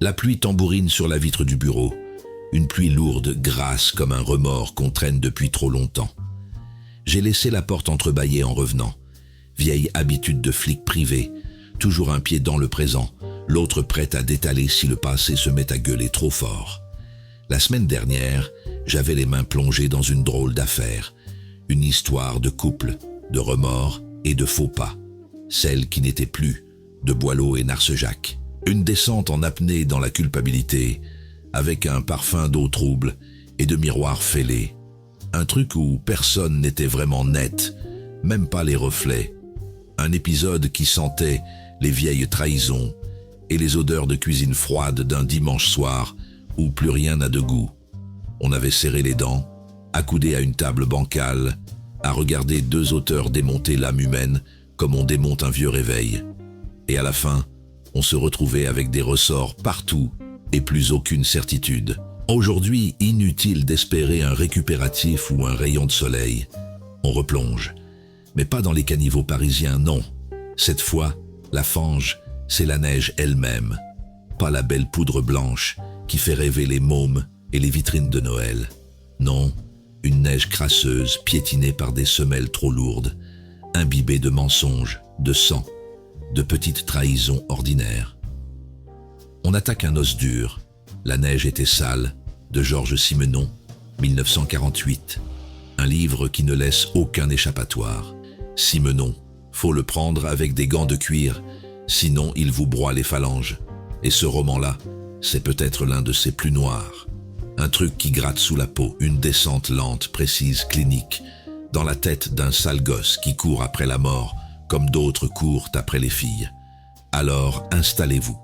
La pluie tambourine sur la vitre du bureau. Une pluie lourde, grasse comme un remords qu'on traîne depuis trop longtemps. J'ai laissé la porte entrebâillée en revenant. Vieille habitude de flic privé, toujours un pied dans le présent, l'autre prêt à détaler si le passé se met à gueuler trop fort. La semaine dernière, j'avais les mains plongées dans une drôle d'affaire. Une histoire de couple, de remords et de faux pas. Celle qui n'était plus, de Boileau et Narcejac. Une descente en apnée dans la culpabilité, avec un parfum d'eau trouble et de miroirs fêlés. Un truc où personne n'était vraiment net, même pas les reflets. Un épisode qui sentait les vieilles trahisons et les odeurs de cuisine froide d'un dimanche soir où plus rien n'a de goût. On avait serré les dents, accoudé à une table bancale, à regarder deux auteurs démonter l'âme humaine comme on démonte un vieux réveil. Et à la fin, on se retrouvait avec des ressorts partout et plus aucune certitude. Aujourd'hui, inutile d'espérer un récupératif ou un rayon de soleil. On replonge. Mais pas dans les caniveaux parisiens, non. Cette fois, la fange, c'est la neige elle-même. Pas la belle poudre blanche qui fait rêver les mômes et les vitrines de Noël. Non, une neige crasseuse piétinée par des semelles trop lourdes, imbibée de mensonges, de sang, de petites trahisons ordinaires. On attaque un os dur. La neige était sale, de Georges Simenon, 1948. Un livre qui ne laisse aucun échappatoire. Simenon, faut le prendre avec des gants de cuir, sinon il vous broie les phalanges. Et ce roman-là, c'est peut-être l'un de ses plus noirs. Un truc qui gratte sous la peau, une descente lente, précise, clinique, dans la tête d'un sale gosse qui court après la mort, comme d'autres courent après les filles. Alors installez-vous.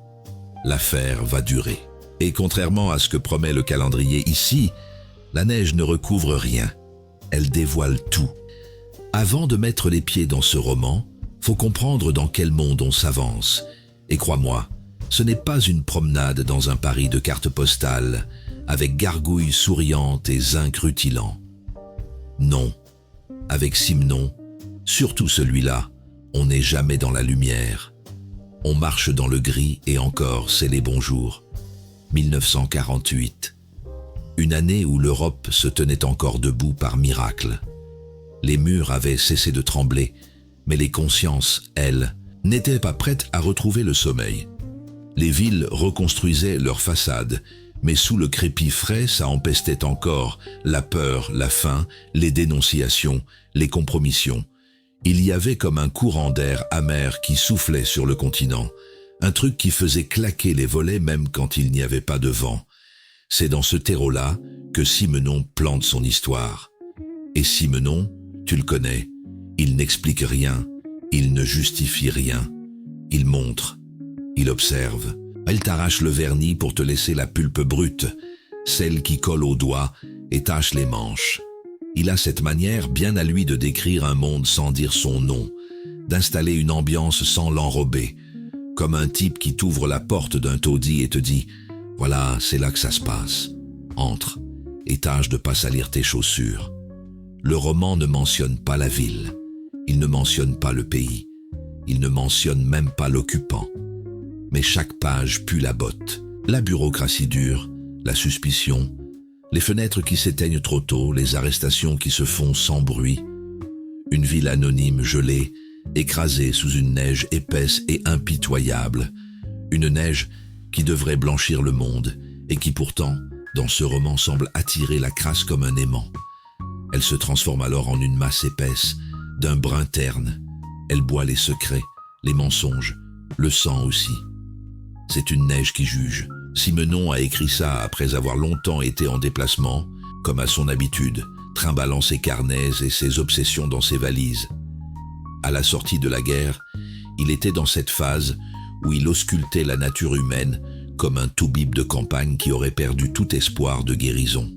L'affaire va durer. Et contrairement à ce que promet le calendrier ici, la neige ne recouvre rien. Elle dévoile tout. Avant de mettre les pieds dans ce roman, faut comprendre dans quel monde on s'avance. Et crois-moi, ce n'est pas une promenade dans un Paris de cartes postales, avec gargouilles souriantes et zinc rutilant. Non, avec Simenon, surtout celui-là, on n'est jamais dans la lumière. On marche dans le gris et encore, c'est les bons jours. 1948. Une année où l'Europe se tenait encore debout par miracle. Les murs avaient cessé de trembler, mais les consciences, elles, n'étaient pas prêtes à retrouver le sommeil. Les villes reconstruisaient leurs façades, mais sous le crépi frais, ça empestait encore la peur, la faim, les dénonciations, les compromissions. Il y avait comme un courant d'air amer qui soufflait sur le continent, un truc qui faisait claquer les volets même quand il n'y avait pas de vent. C'est dans ce terreau-là que Simenon plante son histoire. Et Simenon, tu le connais, il n'explique rien, il ne justifie rien. Il montre, il observe. Il t'arrache le vernis pour te laisser la pulpe brute, celle qui colle aux doigts et tache les manches. Il a cette manière bien à lui de décrire un monde sans dire son nom, d'installer une ambiance sans l'enrober, comme un type qui t'ouvre la porte d'un taudis et te dit « Voilà, c'est là que ça se passe. Entre et tâche de pas salir tes chaussures. » Le roman ne mentionne pas la ville, il ne mentionne pas le pays, il ne mentionne même pas l'occupant. Mais chaque page pue la botte, la bureaucratie dure, la suspicion, les fenêtres qui s'éteignent trop tôt, les arrestations qui se font sans bruit. Une ville anonyme gelée, écrasée sous une neige épaisse et impitoyable. Une neige qui devrait blanchir le monde et qui pourtant, dans ce roman, semble attirer la crasse comme un aimant. Elle se transforme alors en une masse épaisse, d'un brun terne. Elle boit les secrets, les mensonges, le sang aussi. C'est une neige qui juge. Simenon a écrit ça après avoir longtemps été en déplacement, comme à son habitude, trimballant ses carnets et ses obsessions dans ses valises. À la sortie de la guerre, il était dans cette phase où il auscultait la nature humaine comme un toubib de campagne qui aurait perdu tout espoir de guérison.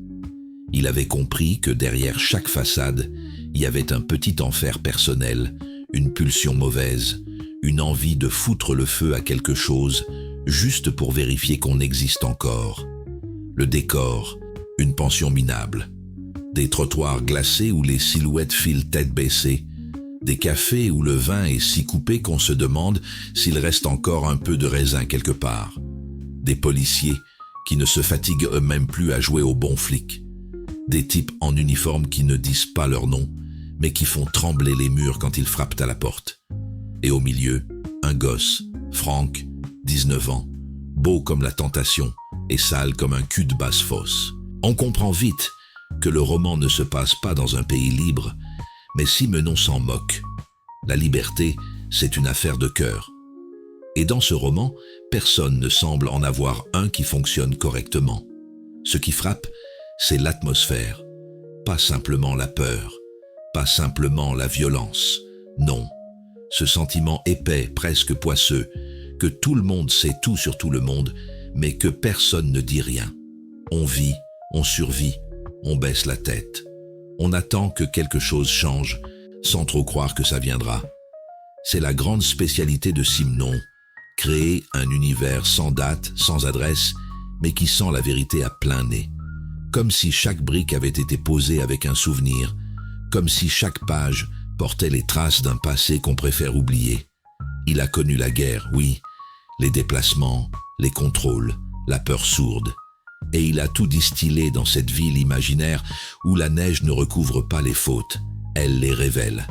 Il avait compris que derrière chaque façade, il y avait un petit enfer personnel, une pulsion mauvaise, une envie de foutre le feu à quelque chose, juste pour vérifier qu'on existe encore. Le décor, une pension minable. Des trottoirs glacés où les silhouettes filent tête baissée. Des cafés où le vin est si coupé qu'on se demande s'il reste encore un peu de raisin quelque part. Des policiers qui ne se fatiguent eux-mêmes plus à jouer aux bons flics. Des types en uniforme qui ne disent pas leur nom, mais qui font trembler les murs quand ils frappent à la porte. Et au milieu, un gosse, Frank, 19 ans, beau comme la tentation et sale comme un cul de basse-fosse. On comprend vite que le roman ne se passe pas dans un pays libre, mais Simenon s'en moque. La liberté, c'est une affaire de cœur. Et dans ce roman, personne ne semble en avoir un qui fonctionne correctement. Ce qui frappe, c'est l'atmosphère, pas simplement la peur, pas simplement la violence. Non, ce sentiment épais, presque poisseux, que tout le monde sait tout sur tout le monde, mais que personne ne dit rien. On vit, on survit, on baisse la tête. On attend que quelque chose change, sans trop croire que ça viendra. C'est la grande spécialité de Simenon, créer un univers sans date, sans adresse, mais qui sent la vérité à plein nez. Comme si chaque brique avait été posée avec un souvenir, comme si chaque page portait les traces d'un passé qu'on préfère oublier. Il a connu la guerre, oui, les déplacements, les contrôles, la peur sourde. Et il a tout distillé dans cette ville imaginaire où la neige ne recouvre pas les fautes, elle les révèle.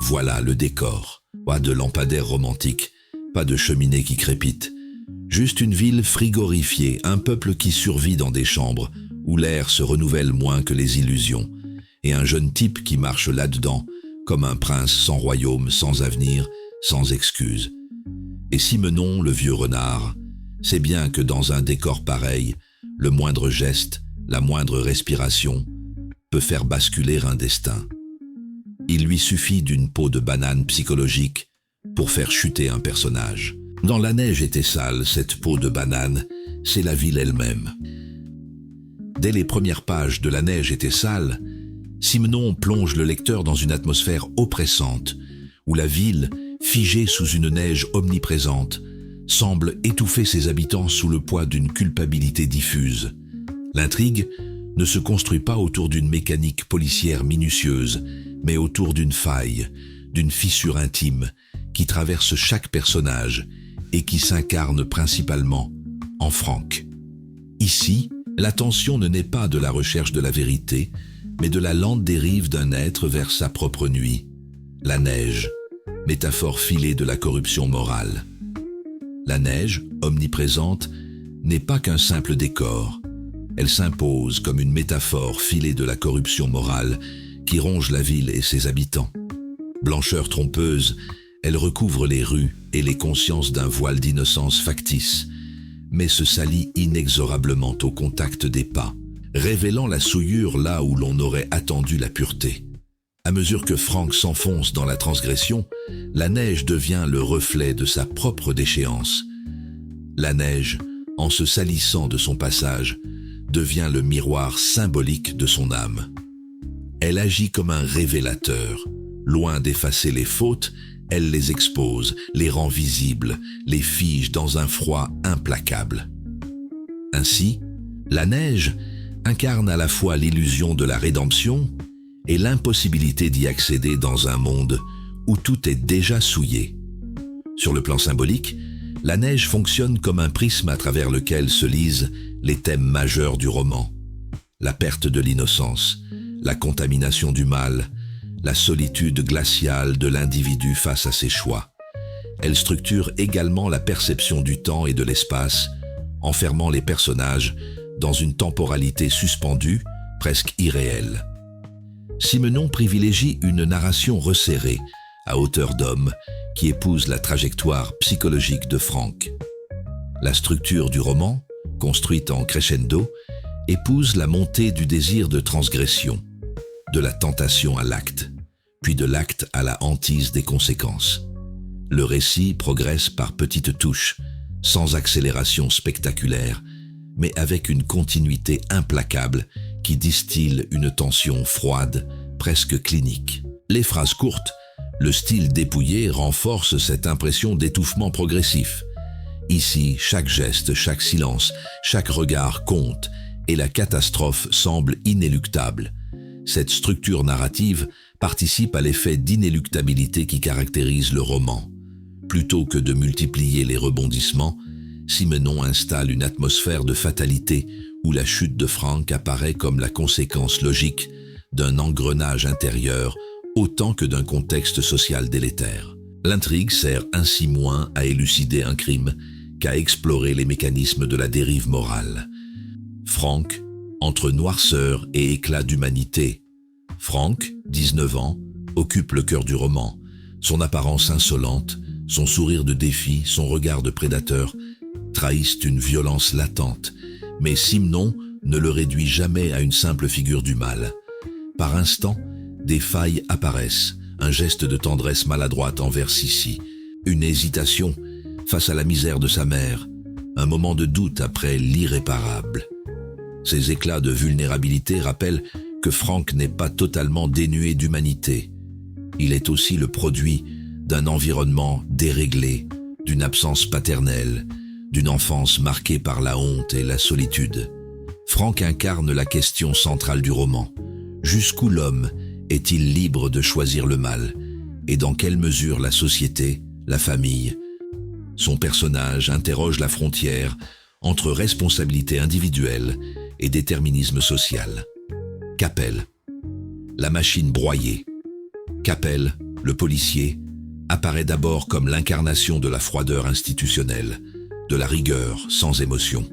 Voilà le décor, pas de lampadaire romantique, pas de cheminée qui crépite. Juste une ville frigorifiée, un peuple qui survit dans des chambres où l'air se renouvelle moins que les illusions, et un jeune type qui marche là-dedans comme un prince sans royaume, sans avenir, sans excuses. Et Simenon, le vieux renard, sait bien que dans un décor pareil, le moindre geste, la moindre respiration peut faire basculer un destin. Il lui suffit d'une peau de banane psychologique pour faire chuter un personnage. Dans La neige était sale, cette peau de banane, c'est la ville elle-même. Dès les premières pages de La neige était sale, Simenon plonge le lecteur dans une atmosphère oppressante, où la ville, figée sous une neige omniprésente, semble étouffer ses habitants sous le poids d'une culpabilité diffuse. L'intrigue ne se construit pas autour d'une mécanique policière minutieuse, mais autour d'une faille, d'une fissure intime, qui traverse chaque personnage et qui s'incarne principalement en Frank. Ici, la tension ne naît pas de la recherche de la vérité, mais de la lente dérive d'un être vers sa propre nuit. La neige, métaphore filée de la corruption morale. La neige, omniprésente, n'est pas qu'un simple décor. Elle s'impose comme une métaphore filée de la corruption morale qui ronge la ville et ses habitants. Blancheur trompeuse, elle recouvre les rues et les consciences d'un voile d'innocence factice, mais se salit inexorablement au contact des pas, révélant la souillure là où l'on aurait attendu la pureté. À mesure que Frank s'enfonce dans la transgression, la neige devient le reflet de sa propre déchéance. La neige, en se salissant de son passage, devient le miroir symbolique de son âme. Elle agit comme un révélateur. Loin d'effacer les fautes, elle les expose, les rend visibles, les fige dans un froid implacable. Ainsi, la neige incarne à la fois l'illusion de la rédemption et l'impossibilité d'y accéder dans un monde où tout est déjà souillé. Sur le plan symbolique, la neige fonctionne comme un prisme à travers lequel se lisent les thèmes majeurs du roman. La perte de l'innocence, la contamination du mal, la solitude glaciale de l'individu face à ses choix. Elle structure également la perception du temps et de l'espace, enfermant les personnages dans une temporalité suspendue, presque irréelle. Simenon privilégie une narration resserrée, à hauteur d'homme, qui épouse la trajectoire psychologique de Frank. La structure du roman, construite en crescendo, épouse la montée du désir de transgression, de la tentation à l'acte, puis de l'acte à la hantise des conséquences. Le récit progresse par petites touches, sans accélération spectaculaire, mais avec une continuité implacable qui distille une tension froide, presque clinique. Les phrases courtes, le style dépouillé renforcent cette impression d'étouffement progressif. Ici, chaque geste, chaque silence, chaque regard compte, et la catastrophe semble inéluctable. Cette structure narrative participe à l'effet d'inéluctabilité qui caractérise le roman. Plutôt que de multiplier les rebondissements, Simenon installe une atmosphère de fatalité où la chute de Franck apparaît comme la conséquence logique d'un engrenage intérieur autant que d'un contexte social délétère. L'intrigue sert ainsi moins à élucider un crime qu'à explorer les mécanismes de la dérive morale. Franck, entre noirceur et éclat d'humanité. Franck, 19 ans, occupe le cœur du roman. Son apparence insolente, son sourire de défi, son regard de prédateur trahissent une violence latente, mais Simenon ne le réduit jamais à une simple figure du mal. Par instants, des failles apparaissent, un geste de tendresse maladroite envers Sissi, une hésitation face à la misère de sa mère, un moment de doute après l'irréparable. Ces éclats de vulnérabilité rappellent que Franck n'est pas totalement dénué d'humanité. Il est aussi le produit d'un environnement déréglé, d'une absence paternelle, d'une enfance marquée par la honte et la solitude. Franck incarne la question centrale du roman. Jusqu'où l'homme est-il libre de choisir le mal? Et dans quelle mesure la société, la famille? Son personnage interroge la frontière entre responsabilité individuelle et déterminisme social. Capel, la machine broyée. Capel, le policier, apparaît d'abord comme l'incarnation de la froideur institutionnelle, de la rigueur sans émotion.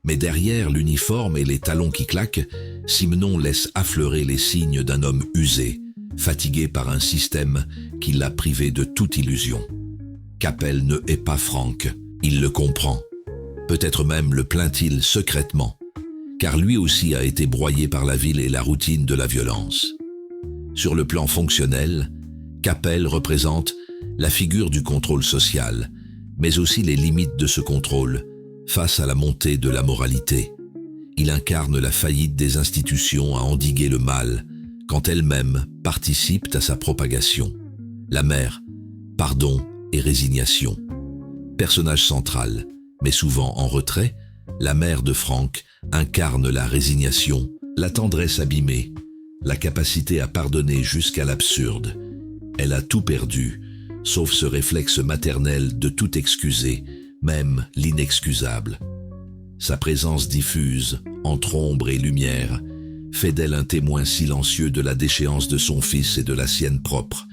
Mais derrière l'uniforme et les talons qui claquent, Simenon laisse affleurer les signes d'un homme usé, fatigué par un système qui l'a privé de toute illusion. Capel ne hait pas Franck, il le comprend. Peut-être même le plaint-il secrètement, car lui aussi a été broyé par la ville et la routine de la violence. Sur le plan fonctionnel, Capel représente la figure du contrôle social, mais aussi les limites de ce contrôle face à la montée de la moralité. Il incarne la faillite des institutions à endiguer le mal, quand elles-mêmes participent à sa propagation. La mère, pardon et résignation. Personnage central, mais souvent en retrait, la mère de Franck incarne la résignation, la tendresse abîmée, la capacité à pardonner jusqu'à l'absurde. Elle a tout perdu, sauf ce réflexe maternel de tout excuser, même l'inexcusable. Sa présence diffuse, entre ombre et lumière, fait d'elle un témoin silencieux de la déchéance de son fils et de la sienne propre.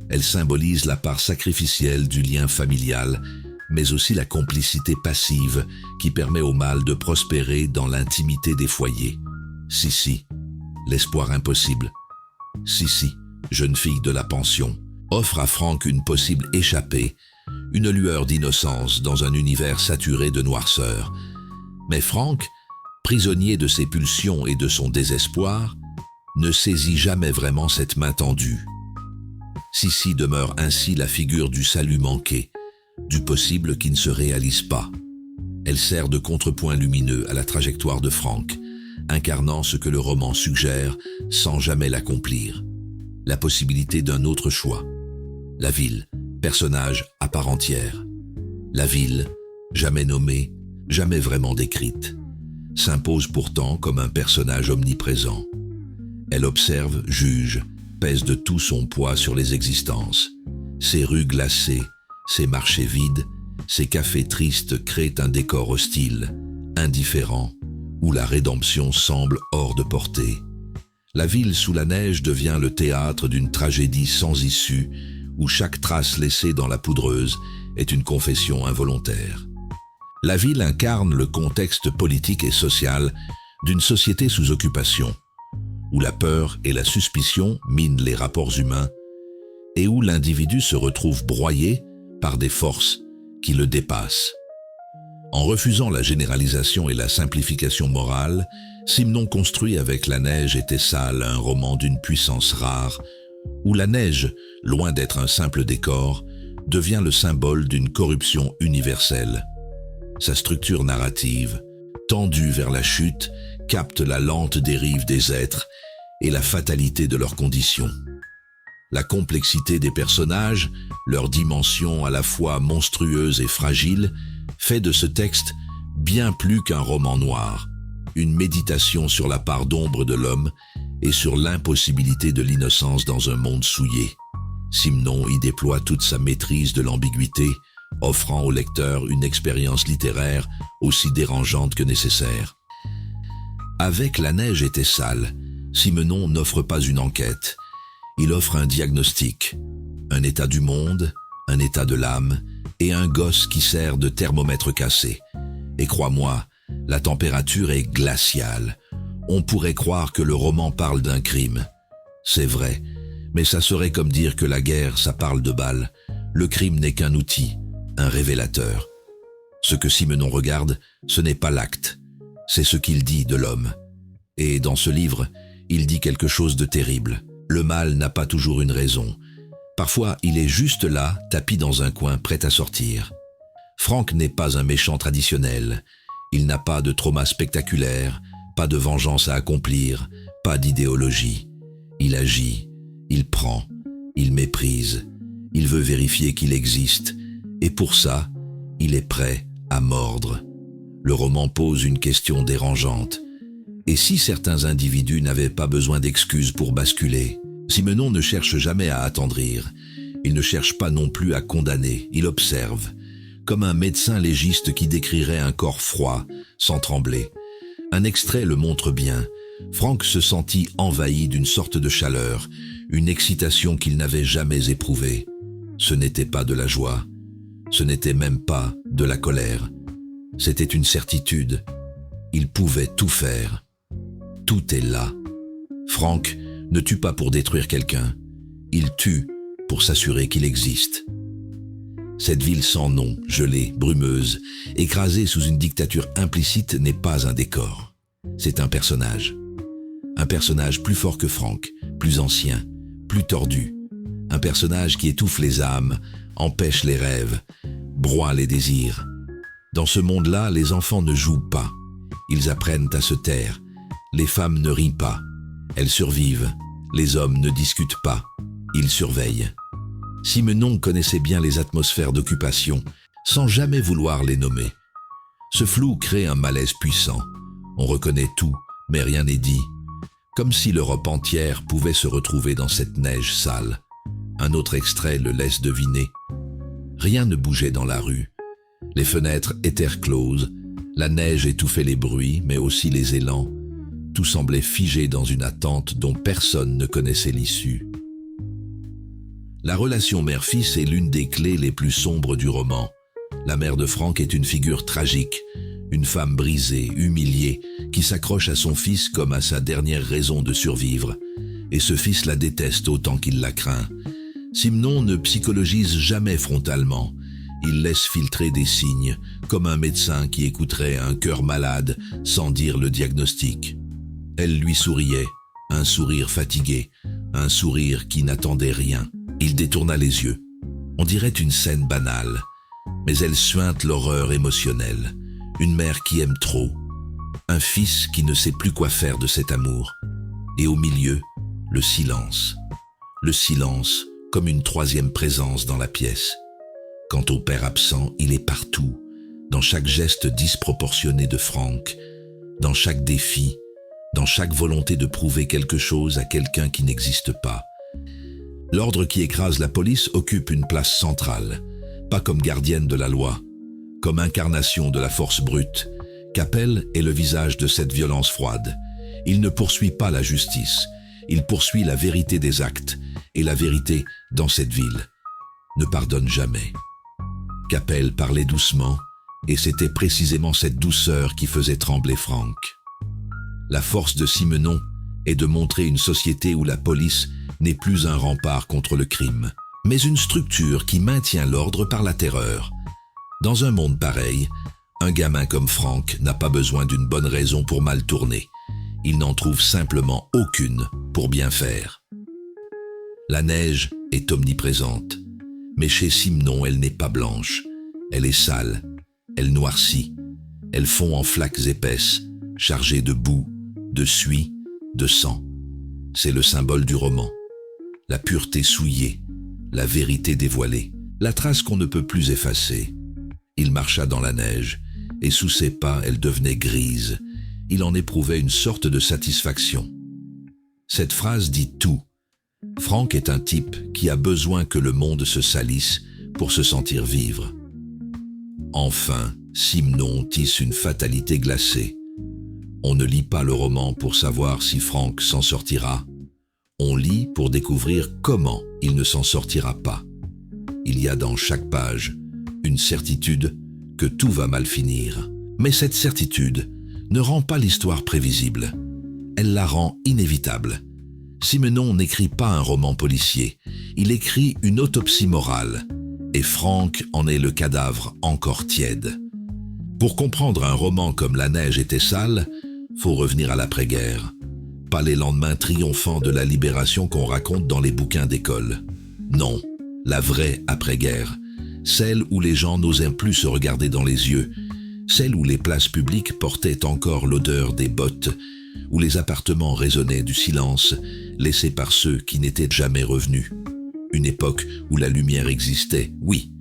Elle symbolise la part sacrificielle du lien familial, mais aussi la complicité passive qui permet au mal de prospérer dans l'intimité des foyers. Sissi, l'espoir impossible. Sissi, jeune fille de la pension, offre à Franck une possible échappée, une lueur d'innocence dans un univers saturé de noirceur. Mais Franck, prisonnier de ses pulsions et de son désespoir, ne saisit jamais vraiment cette main tendue. Sissi demeure ainsi la figure du salut manqué, du possible qui ne se réalise pas. Elle sert de contrepoint lumineux à la trajectoire de Franck, incarnant ce que le roman suggère sans jamais l'accomplir. La possibilité d'un autre choix. La ville, personnage à part entière. La ville, jamais nommée, jamais vraiment décrite, s'impose pourtant comme un personnage omniprésent. Elle observe, juge, pèse de tout son poids sur les existences. Ses rues glacées, ses marchés vides, ses cafés tristes créent un décor hostile, indifférent, où la rédemption semble hors de portée. La ville sous la neige devient le théâtre d'une tragédie sans issue, où chaque trace laissée dans la poudreuse est une confession involontaire. La ville incarne le contexte politique et social d'une société sous occupation, où la peur et la suspicion minent les rapports humains et où l'individu se retrouve broyé par des forces qui le dépassent. En refusant la généralisation et la simplification morale, Simenon construit avec La Neige et Thessale un roman d'une puissance rare, où la neige, loin d'être un simple décor, devient le symbole d'une corruption universelle. Sa structure narrative, tendue vers la chute, capte la lente dérive des êtres et la fatalité de leurs conditions. La complexité des personnages, leur dimension à la fois monstrueuse et fragile, fait de ce texte bien plus qu'un roman noir, une méditation sur la part d'ombre de l'homme et sur l'impossibilité de l'innocence dans un monde souillé. Simenon y déploie toute sa maîtrise de l'ambiguïté, offrant au lecteur une expérience littéraire aussi dérangeante que nécessaire. Avec La neige était sale, Simenon n'offre pas une enquête. Il offre un diagnostic, un état du monde, un état de l'âme et un gosse qui sert de thermomètre cassé. Et crois-moi, la température est glaciale. On pourrait croire que le roman parle d'un crime. C'est vrai, mais ça serait comme dire que la guerre, ça parle de balles. Le crime n'est qu'un outil, un révélateur. Ce que Simenon regarde, ce n'est pas l'acte, c'est ce qu'il dit de l'homme. Et dans ce livre, il dit quelque chose de terrible. Le mal n'a pas toujours une raison. Parfois, il est juste là, tapi dans un coin, prêt à sortir. Franck n'est pas un méchant traditionnel. Il n'a pas de trauma spectaculaire, pas de vengeance à accomplir, pas d'idéologie. Il agit, il prend, il méprise. Il veut vérifier qu'il existe. Et pour ça, il est prêt à mordre. Le roman pose une question dérangeante. Et si certains individus n'avaient pas besoin d'excuses pour basculer? Simenon ne cherche jamais à attendrir. Il ne cherche pas non plus à condamner. Il observe, comme un médecin légiste qui décrirait un corps froid, sans trembler. Un extrait le montre bien. Franck se sentit envahi d'une sorte de chaleur, une excitation qu'il n'avait jamais éprouvée. Ce n'était pas de la joie. Ce n'était même pas de la colère. C'était une certitude. Il pouvait tout faire. Tout est là. Franck ne tue pas pour détruire quelqu'un. Il tue pour s'assurer qu'il existe. Cette ville sans nom, gelée, brumeuse, écrasée sous une dictature implicite n'est pas un décor. C'est un personnage. Un personnage plus fort que Franck, plus ancien, plus tordu. Un personnage qui étouffe les âmes, empêche les rêves, broie les désirs. Dans ce monde-là, les enfants ne jouent pas. Ils apprennent à se taire. Les femmes ne rient pas. Elles survivent. Les hommes ne discutent pas. Ils surveillent. Simenon connaissait bien les atmosphères d'occupation, sans jamais vouloir les nommer. Ce flou crée un malaise puissant. On reconnaît tout, mais rien n'est dit. Comme si l'Europe entière pouvait se retrouver dans cette neige sale. Un autre extrait le laisse deviner. Rien ne bougeait dans la rue. Les fenêtres étaient closes, la neige étouffait les bruits, mais aussi les élans. Tout semblait figé dans une attente dont personne ne connaissait l'issue. La relation mère-fils est l'une des clés les plus sombres du roman. La mère de Franck est une figure tragique, une femme brisée, humiliée, qui s'accroche à son fils comme à sa dernière raison de survivre. Et ce fils la déteste autant qu'il la craint. Simenon ne psychologise jamais frontalement. Il laisse filtrer des signes, comme un médecin qui écouterait un cœur malade sans dire le diagnostic. Elle lui souriait, un sourire fatigué, un sourire qui n'attendait rien. Il détourna les yeux. On dirait une scène banale, mais elle suinte l'horreur émotionnelle. Une mère qui aime trop, un fils qui ne sait plus quoi faire de cet amour. Et au milieu, le silence. Le silence comme une troisième présence dans la pièce. Quant au père absent, il est partout, dans chaque geste disproportionné de Franck, dans chaque défi, dans chaque volonté de prouver quelque chose à quelqu'un qui n'existe pas. L'ordre qui écrase la police occupe une place centrale, pas comme gardienne de la loi, comme incarnation de la force brute. Capel est le visage de cette violence froide. Il ne poursuit pas la justice, il poursuit la vérité des actes, et la vérité, dans cette ville, ne pardonne jamais. Capel parlait doucement, et c'était précisément cette douceur qui faisait trembler Franck. La force de Simenon est de montrer une société où la police n'est plus un rempart contre le crime, mais une structure qui maintient l'ordre par la terreur. Dans un monde pareil, un gamin comme Franck n'a pas besoin d'une bonne raison pour mal tourner. Il n'en trouve simplement aucune pour bien faire. La neige est omniprésente, mais chez Simenon, elle n'est pas blanche. Elle est sale, elle noircit, elle fond en flaques épaisses, chargées de boue, de suie, de sang. C'est le symbole du roman. La pureté souillée, la vérité dévoilée, la trace qu'on ne peut plus effacer. Il marcha dans la neige, et sous ses pas, elle devenait grise. Il en éprouvait une sorte de satisfaction. Cette phrase dit tout. Franck est un type qui a besoin que le monde se salisse pour se sentir vivre. Enfin, Simenon tisse une fatalité glacée. On ne lit pas le roman pour savoir si Franck s'en sortira. On lit pour découvrir comment il ne s'en sortira pas. Il y a dans chaque page une certitude que tout va mal finir. Mais cette certitude ne rend pas l'histoire prévisible. Elle la rend inévitable. Simenon n'écrit pas un roman policier, il écrit une autopsie morale, et Franck en est le cadavre encore tiède. Pour comprendre un roman comme La neige était sale, faut revenir à l'après-guerre. Pas les lendemains triomphants de la libération qu'on raconte dans les bouquins d'école. Non, la vraie après-guerre, celle où les gens n'osaient plus se regarder dans les yeux, celle où les places publiques portaient encore l'odeur des bottes, où les appartements résonnaient du silence laissé par ceux qui n'étaient jamais revenus. Une époque où la lumière existait, oui,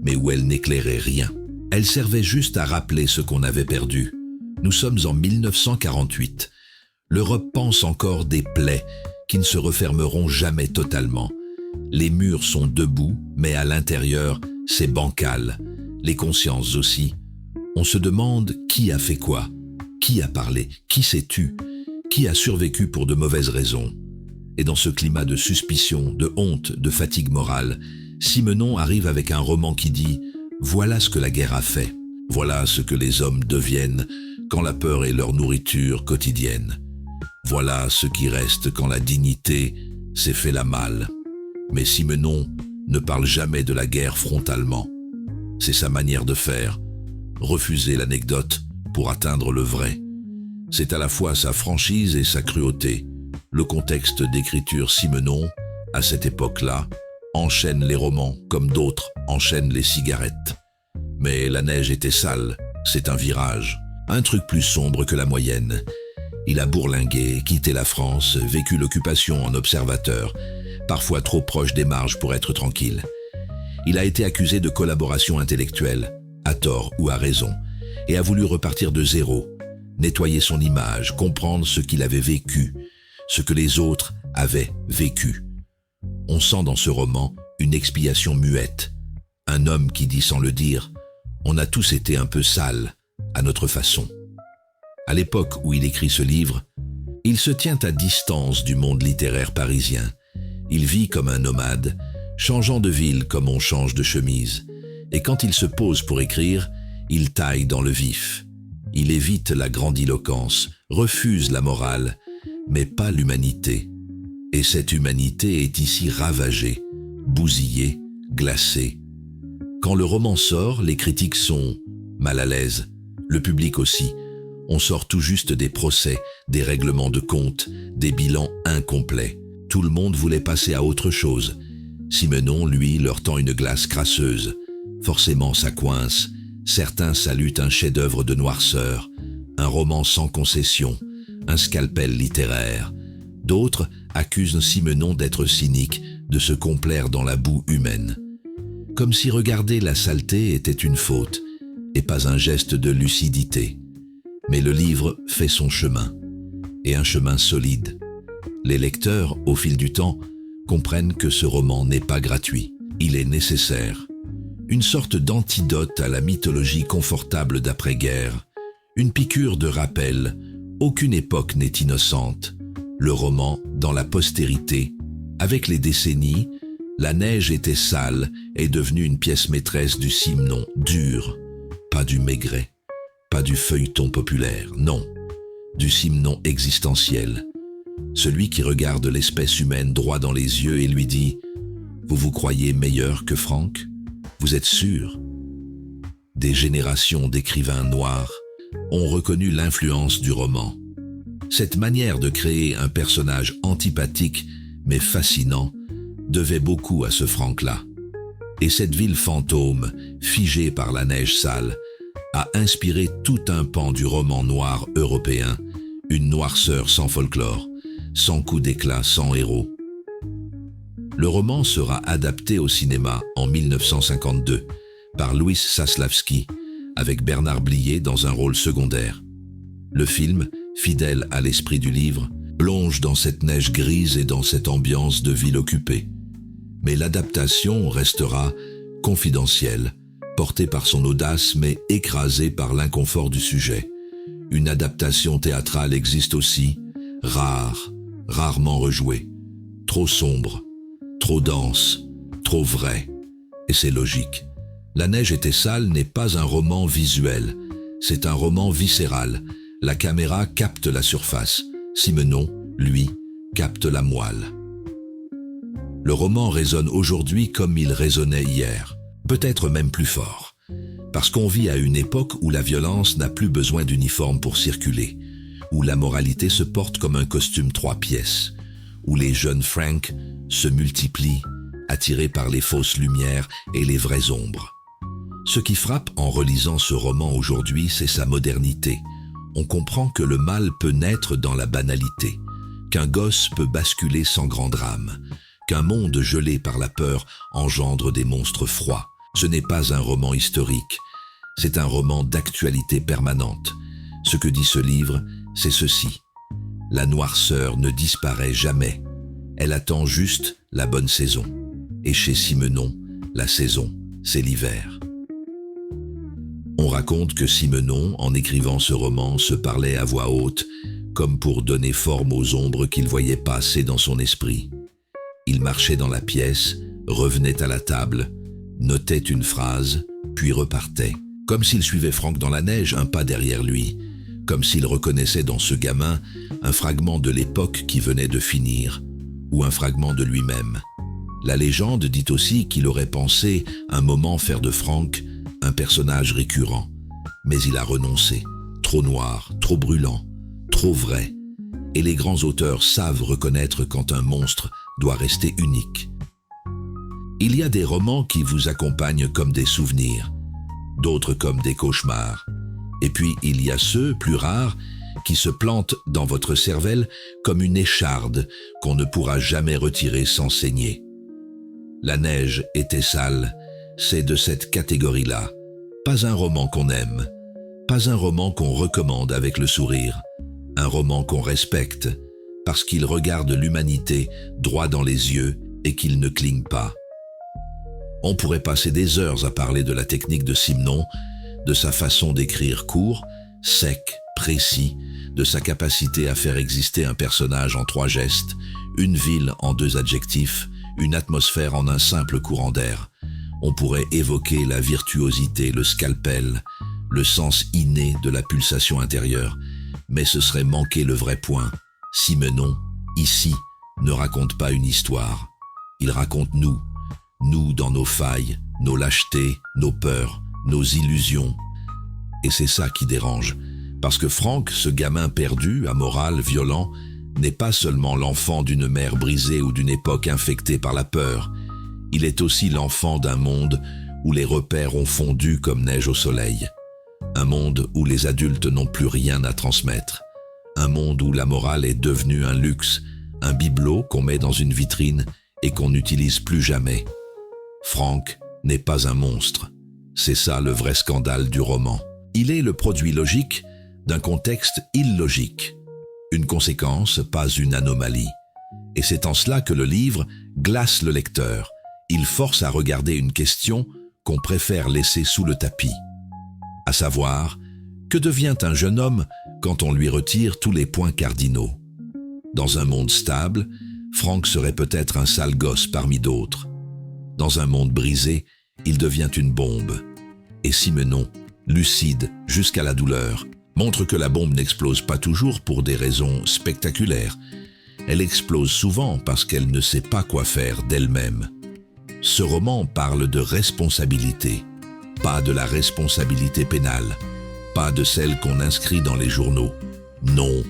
mais où elle n'éclairait rien. Elle servait juste à rappeler ce qu'on avait perdu. Nous sommes en 1948. L'Europe pense encore des plaies qui ne se refermeront jamais totalement. Les murs sont debout, mais à l'intérieur, c'est bancal. Les consciences aussi. On se demande qui a fait quoi, qui a parlé, qui s'est tu, qui a survécu pour de mauvaises raisons. Et dans ce climat de suspicion, de honte, de fatigue morale, Simenon arrive avec un roman qui dit « Voilà ce que la guerre a fait. Voilà ce que les hommes deviennent quand la peur est leur nourriture quotidienne. Voilà ce qui reste quand la dignité s'est fait la malle. » Mais Simenon ne parle jamais de la guerre frontalement. C'est sa manière de faire, refuser l'anecdote pour atteindre le vrai. C'est à la fois sa franchise et sa cruauté. Le contexte d'écriture Simenon, à cette époque-là, enchaîne les romans comme d'autres enchaînent les cigarettes. Mais La neige était sale, c'est un virage, un truc plus sombre que la moyenne. Il a bourlingué, quitté la France, vécu l'occupation en observateur, parfois trop proche des marges pour être tranquille. Il a été accusé de collaboration intellectuelle, à tort ou à raison, et a voulu repartir de zéro, nettoyer son image, comprendre ce qu'il avait vécu, ce que les autres avaient vécu. On sent dans ce roman une expiation muette, un homme qui dit sans le dire « On a tous été un peu sales, à notre façon ». À l'époque où il écrit ce livre, il se tient à distance du monde littéraire parisien. Il vit comme un nomade, changeant de ville comme on change de chemise. Et quand il se pose pour écrire, il taille dans le vif. Il évite la grandiloquence, refuse la morale, mais pas l'humanité. Et cette humanité est ici ravagée, bousillée, glacée. Quand le roman sort, les critiques sont mal à l'aise, le public aussi. On sort tout juste des procès, des règlements de compte, des bilans incomplets. Tout le monde voulait passer à autre chose. Simenon, lui, leur tend une glace crasseuse. Forcément, ça coince. Certains saluent un chef-d'œuvre de noirceur, un roman sans concession, un scalpel littéraire. D'autres accusent Simenon d'être cynique, de se complaire dans la boue humaine. Comme si regarder la saleté était une faute, et pas un geste de lucidité. Mais le livre fait son chemin, et un chemin solide. Les lecteurs, au fil du temps, comprennent que ce roman n'est pas gratuit. Il est nécessaire. Une sorte d'antidote à la mythologie confortable d'après-guerre. Une piqûre de rappel. Aucune époque n'est innocente. Le roman, dans la postérité, avec les décennies, La neige était sale est devenue une pièce maîtresse du Simenon dur. Pas du Maigret, pas du feuilleton populaire, non. Du Simenon existentiel. Celui qui regarde l'espèce humaine droit dans les yeux et lui dit « Vous vous croyez meilleur que Franck ? Vous êtes sûr ?» Des générations d'écrivains noirs ont reconnu l'influence du roman. Cette manière de créer un personnage antipathique mais fascinant devait beaucoup à ce Franck-là. Et cette ville fantôme, figée par la neige sale, a inspiré tout un pan du roman noir européen, une noirceur sans folklore, sans coup d'éclat, sans héros. Le roman sera adapté au cinéma en 1952 par Louis Saslavski, avec Bernard Blier dans un rôle secondaire. Le film, fidèle à l'esprit du livre, plonge dans cette neige grise et dans cette ambiance de ville occupée. Mais l'adaptation restera confidentielle, porté par son audace mais écrasé par l'inconfort du sujet. Une adaptation théâtrale existe aussi, rarement rejouée, trop sombre, trop dense, trop vraie. Et c'est logique. La neige était sale n'est pas un roman visuel, c'est un roman viscéral. La caméra capte la surface. Simenon, lui, capte la moelle. Le roman résonne aujourd'hui comme il résonnait hier, peut-être même plus fort. Parce qu'on vit à une époque où la violence n'a plus besoin d'uniforme pour circuler, où la moralité se porte comme un costume 3 pièces, où les jeunes Frank se multiplient, attirés par les fausses lumières et les vraies ombres. Ce qui frappe en relisant ce roman aujourd'hui, c'est sa modernité. On comprend que le mal peut naître dans la banalité, qu'un gosse peut basculer sans grand drame, qu'un monde gelé par la peur engendre des monstres froids. Ce n'est pas un roman historique, c'est un roman d'actualité permanente. Ce que dit ce livre, c'est ceci. La noirceur ne disparaît jamais. Elle attend juste la bonne saison. Et chez Simenon, la saison, c'est l'hiver. On raconte que Simenon, en écrivant ce roman, se parlait à voix haute, comme pour donner forme aux ombres qu'il voyait passer dans son esprit. Il marchait dans la pièce, revenait à la table, notait une phrase, puis repartait, comme s'il suivait Franck dans la neige, un pas derrière lui, comme s'il reconnaissait dans ce gamin un fragment de l'époque qui venait de finir, ou un fragment de lui-même. La légende dit aussi qu'il aurait pensé un moment faire de Franck un personnage récurrent, mais il a renoncé, trop noir, trop brûlant, trop vrai, et les grands auteurs savent reconnaître quand un monstre doit rester unique. Il y a des romans qui vous accompagnent comme des souvenirs, d'autres comme des cauchemars, et puis il y a ceux, plus rares, qui se plantent dans votre cervelle comme une écharde qu'on ne pourra jamais retirer sans saigner. La neige était sale, c'est de cette catégorie-là. Pas un roman qu'on aime, pas un roman qu'on recommande avec le sourire, un roman qu'on respecte, parce qu'il regarde l'humanité droit dans les yeux et qu'il ne cligne pas. On pourrait passer des heures à parler de la technique de Simenon, de sa façon d'écrire court, sec, précis, de sa capacité à faire exister un personnage en 3 gestes, une ville en 2 adjectifs, une atmosphère en un simple courant d'air. On pourrait évoquer la virtuosité, le scalpel, le sens inné de la pulsation intérieure, mais ce serait manquer le vrai point. Simenon, ici, ne raconte pas une histoire. Il raconte nous dans nos failles, nos lâchetés, nos peurs, nos illusions. Et c'est ça qui dérange, parce que Franck, ce gamin perdu, amoral, violent, n'est pas seulement l'enfant d'une mère brisée ou d'une époque infectée par la peur. Il est aussi l'enfant d'un monde où les repères ont fondu comme neige au soleil. Un monde où les adultes n'ont plus rien à transmettre. Un monde où la morale est devenue un luxe, un bibelot qu'on met dans une vitrine et qu'on n'utilise plus jamais. Franck n'est pas un monstre. C'est ça le vrai scandale du roman. Il est le produit logique d'un contexte illogique. Une conséquence, pas une anomalie. Et c'est en cela que le livre glace le lecteur. Il force à regarder une question qu'on préfère laisser sous le tapis. À savoir, que devient un jeune homme quand on lui retire tous les points cardinaux? Dans un monde stable, Franck serait peut-être un sale gosse parmi d'autres. Dans un monde brisé, il devient une bombe. Et Simenon, lucide jusqu'à la douleur, montre que la bombe n'explose pas toujours pour des raisons spectaculaires. Elle explose souvent parce qu'elle ne sait pas quoi faire d'elle-même. Ce roman parle de responsabilité, pas de la responsabilité pénale, pas de celle qu'on inscrit dans les journaux. Non,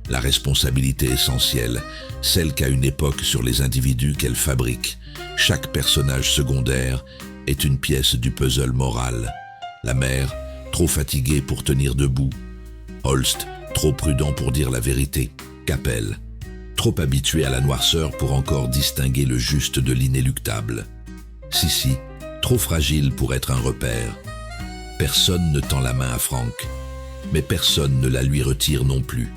la responsabilité essentielle, celle qu'a une époque sur les individus qu'elle fabrique. Chaque personnage secondaire est une pièce du puzzle moral. La mère, trop fatiguée pour tenir debout. Holst, trop prudent pour dire la vérité. Capel, trop habitué à la noirceur pour encore distinguer le juste de l'inéluctable. Sissi, trop fragile pour être un repère. Personne ne tend la main à Franck, mais personne ne la lui retire non plus.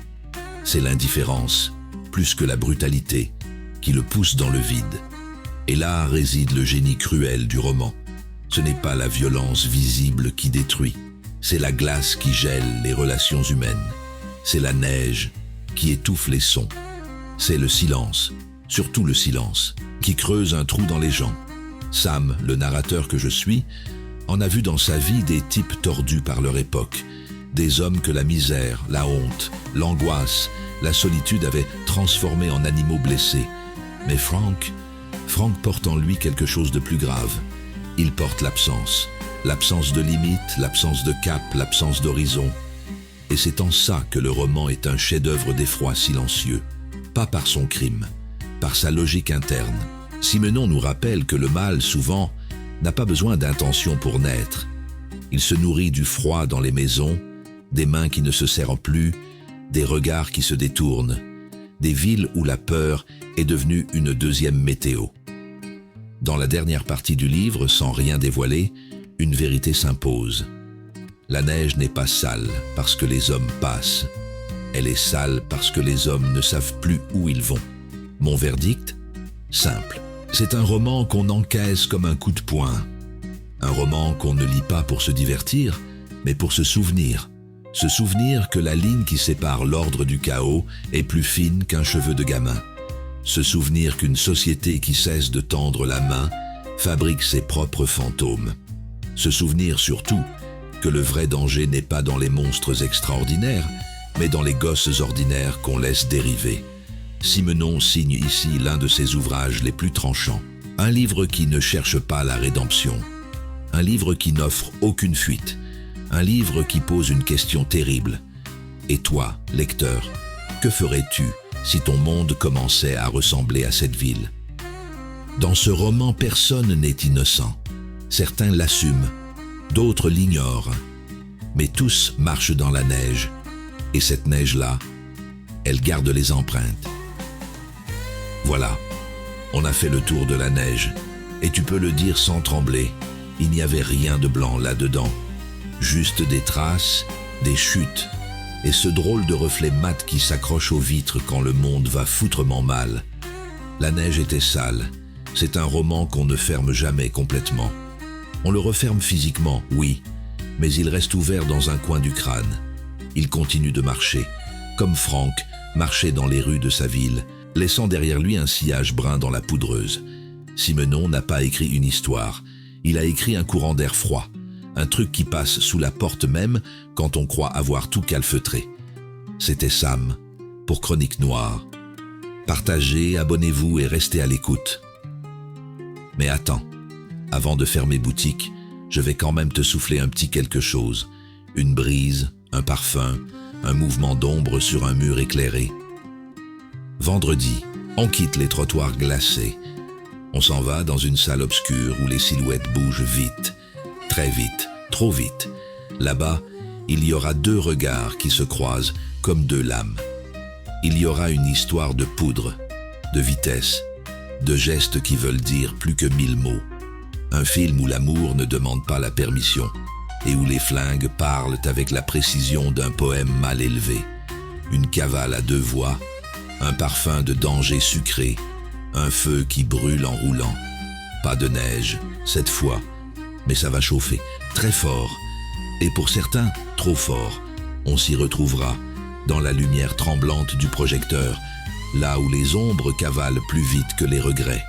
C'est l'indifférence, plus que la brutalité, qui le pousse dans le vide. Et là réside le génie cruel du roman. Ce n'est pas la violence visible qui détruit, c'est la glace qui gèle les relations humaines. C'est la neige qui étouffe les sons. C'est le silence, surtout le silence, qui creuse un trou dans les gens. Sam, le narrateur que je suis, en a vu dans sa vie des types tordus par leur époque, des hommes que la misère, la honte, l'angoisse, la solitude avaient transformés en animaux blessés. Mais Frank porte en lui quelque chose de plus grave. Il porte l'absence de limite, l'absence de cap, l'absence d'horizon. Et c'est en ça que le roman est un chef-d'œuvre d'effroi silencieux. Pas par son crime, par sa logique interne. Simenon nous rappelle que le mal, souvent, n'a pas besoin d'intention pour naître. Il se nourrit du froid dans les maisons, des mains qui ne se serrent plus, des regards qui se détournent, des villes où la peur est devenue une deuxième météo. Dans la dernière partie du livre, sans rien dévoiler, une vérité s'impose. La neige n'est pas sale parce que les hommes passent. Elle est sale parce que les hommes ne savent plus où ils vont. Mon verdict? Simple. C'est un roman qu'on encaisse comme un coup de poing. Un roman qu'on ne lit pas pour se divertir, mais pour se souvenir. Se souvenir que la ligne qui sépare l'ordre du chaos est plus fine qu'un cheveu de gamin. Se souvenir qu'une société qui cesse de tendre la main fabrique ses propres fantômes. Se souvenir surtout que le vrai danger n'est pas dans les monstres extraordinaires, mais dans les gosses ordinaires qu'on laisse dériver. Simenon signe ici l'un de ses ouvrages les plus tranchants. Un livre qui ne cherche pas la rédemption. Un livre qui n'offre aucune fuite. Un livre qui pose une question terrible. Et toi, lecteur, que ferais-tu si ton monde commençait à ressembler à cette ville? Dans ce roman, personne n'est innocent. Certains l'assument, d'autres l'ignorent. Mais tous marchent dans la neige. Et cette neige-là, elle garde les empreintes. Voilà, on a fait le tour de la neige. Et tu peux le dire sans trembler, il n'y avait rien de blanc là-dedans. Juste des traces, des chutes, et ce drôle de reflet mat qui s'accroche aux vitres quand le monde va foutrement mal. La neige était sale. C'est un roman qu'on ne ferme jamais complètement. On le referme physiquement, oui, mais il reste ouvert dans un coin du crâne. Il continue de marcher, comme Frank marchait dans les rues de sa ville, laissant derrière lui un sillage brun dans la poudreuse. Simenon n'a pas écrit une histoire, il a écrit un courant d'air froid, un truc qui passe sous la porte même quand on croit avoir tout calfeutré. C'était Sam, pour Chronique Noire. Partagez, abonnez-vous et restez à l'écoute. Mais attends, avant de fermer boutique, je vais quand même te souffler un petit quelque chose. Une brise, un parfum, un mouvement d'ombre sur un mur éclairé. Vendredi, on quitte les trottoirs glacés. On s'en va dans une salle obscure où les silhouettes bougent vite, très vite, trop vite. Là-bas, il y aura deux regards qui se croisent comme deux lames. Il y aura une histoire de poudre, de vitesse, de gestes qui veulent dire plus que 1000 mots. Un film où l'amour ne demande pas la permission et où les flingues parlent avec la précision d'un poème mal élevé. Une cavale à deux voix, un parfum de danger sucré, un feu qui brûle en roulant. Pas de neige, cette fois, mais ça va chauffer, très fort. Et pour certains, trop fort. On s'y retrouvera, dans la lumière tremblante du projecteur, là où les ombres cavalent plus vite que les regrets.